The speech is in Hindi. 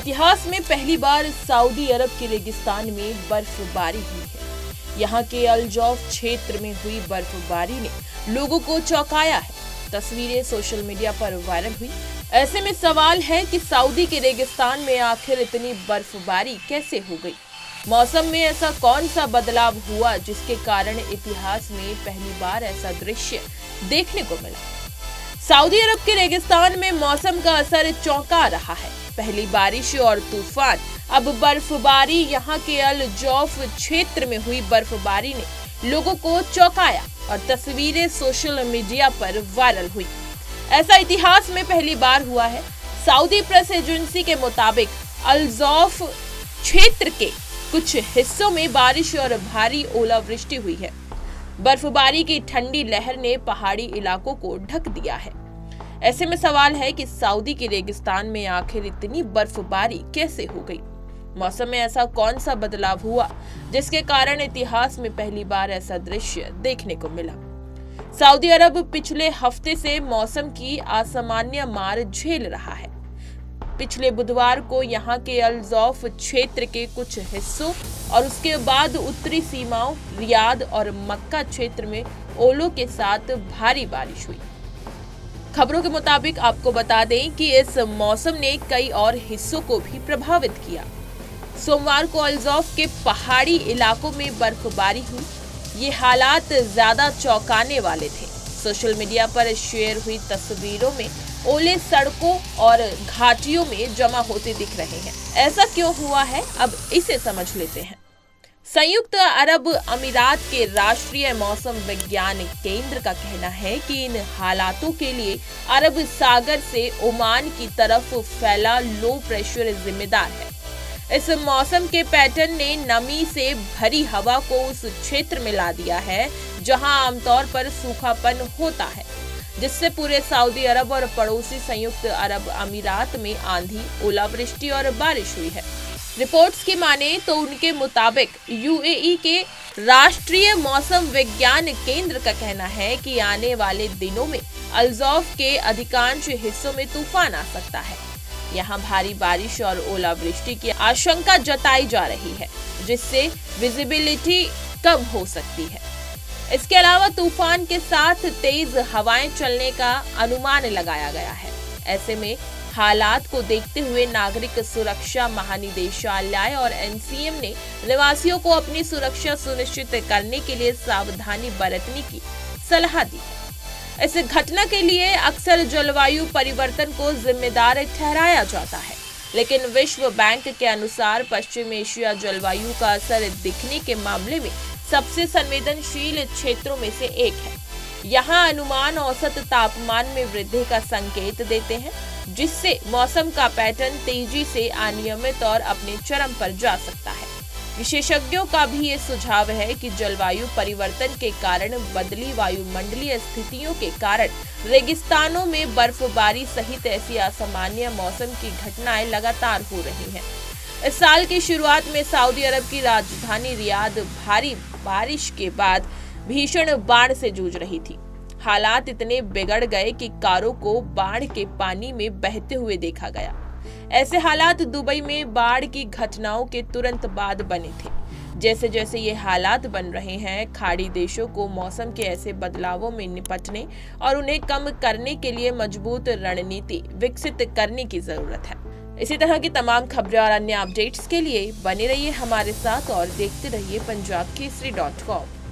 इतिहास में पहली बार सऊदी अरब के रेगिस्तान में बर्फबारी हुई है। यहाँ के अल जौफ क्षेत्र में हुई बर्फबारी ने लोगों को चौंकाया है। तस्वीरें सोशल मीडिया पर वायरल हुई। ऐसे में सवाल है कि सऊदी के रेगिस्तान में आखिर इतनी बर्फबारी कैसे हो गई। मौसम में ऐसा कौन सा बदलाव हुआ जिसके कारण इतिहास में पहली बार ऐसा दृश्य देखने को मिला। सऊदी अरब के रेगिस्तान में मौसम का असर चौंका रहा है। पहली बारिश और तूफान, अब बर्फबारी। यहाँ के अल जौफ क्षेत्र में हुई बर्फबारी ने लोगों को चौंकाया और तस्वीरें सोशल मीडिया पर वायरल हुई। ऐसा इतिहास में पहली बार हुआ है। सऊदी प्रेस एजेंसी के मुताबिक अल जौफ क्षेत्र के कुछ हिस्सों में बारिश और भारी ओलावृष्टि हुई है। बर्फबारी की ठंडी लहर ने पहाड़ी इलाकों को ढक दिया है। ऐसे में सवाल है कि सऊदी के रेगिस्तान में आखिर इतनी बर्फबारी कैसे हो गई। मौसम में ऐसा कौन सा बदलाव हुआ जिसके कारण इतिहास में पहली बार ऐसा दृश्य देखने को मिला। सऊदी अरब पिछले हफ्ते से मौसम की असामान्य मार झेल रहा है। पिछले बुधवार को यहाँ के अल जौफ क्षेत्र के कुछ हिस्सों और उसके बाद उत्तरी सीमाओं रियाद और मक्का क्षेत्र में ओलों के साथ भारी बारिश हुई। खबरों के मुताबिक आपको बता दें कि इस मौसम ने कई और हिस्सों को भी प्रभावित किया। सोमवार को अल जौफ के पहाड़ी इलाकों में बर्फबारी हुई। ये हालात ज्यादा चौंकाने वाले थे। सोशल मीडिया पर शेयर हुई तस्वीरों में ओले सड़कों और घाटियों में जमा होते दिख रहे हैं। ऐसा क्यों हुआ है, अब इसे समझ लेते हैं। संयुक्त अरब अमीरात के राष्ट्रीय मौसम विज्ञान केंद्र का कहना है कि इन हालातों के लिए अरब सागर से ओमान की तरफ फैला लो प्रेशर जिम्मेदार है। इस मौसम के पैटर्न ने नमी से भरी हवा को उस क्षेत्र में ला दिया है जहां आमतौर पर सूखापन होता है, जिससे पूरे सऊदी अरब और पड़ोसी संयुक्त अरब अमीरात में आंधी, ओलावृष्टि और बारिश हुई है। रिपोर्ट्स की माने तो उनके मुताबिक यूएई के राष्ट्रीय मौसम विज्ञान केंद्र का कहना है कि आने वाले दिनों में अल जौफ के अधिकांश हिस्सों में तूफान आ सकता है। यहाँ भारी बारिश और ओलावृष्टि की आशंका जताई जा रही है, जिससे विजिबिलिटी कम हो सकती है। इसके अलावा तूफान के साथ तेज हवाएं चलने का अनुमान लगाया गया है। ऐसे में हालात को देखते हुए नागरिक सुरक्षा महानिदेशालय और एनसीएम ने निवासियों को अपनी सुरक्षा सुनिश्चित करने के लिए सावधानी बरतने की सलाह दी है। इस घटना के लिए अक्सर जलवायु परिवर्तन को जिम्मेदार ठहराया जाता है, लेकिन विश्व बैंक के अनुसार पश्चिम एशिया जलवायु का असर दिखने के मामले में सबसे संवेदनशील क्षेत्रों में से एक है। यहाँ अनुमान औसत तापमान में वृद्धि का संकेत देते हैं, जिससे मौसम का पैटर्न तेजी से अनियमित और अपने चरम पर जा सकता है। विशेषज्ञों का भी ये सुझाव है कि जलवायु परिवर्तन के कारण बदली वायुमंडलीय स्थितियों के कारण रेगिस्तानों में बर्फबारी सहित ऐसी असामान्य मौसम की घटनाएं लगातार हो रही हैं। इस साल की शुरुआत में सऊदी अरब की राजधानी रियाद भारी बारिश के बाद भीषण बाढ़ से जूझ रही थी। हालात इतने बिगड़ गए कि कारों को बाढ़ के पानी में बहते हुए देखा गया। ऐसे हालात दुबई में बाढ़ की घटनाओं के तुरंत बाद बने थे। जैसे जैसे ये हालात बन रहे हैं, खाड़ी देशों को मौसम के ऐसे बदलावों में निपटने और उन्हें कम करने के लिए मजबूत रणनीति विकसित करने की जरूरत है। इसी तरह की तमाम खबरें और अन्य अपडेट्स के लिए बने रहिए हमारे साथ और देखते रहिए punjabkesari.com।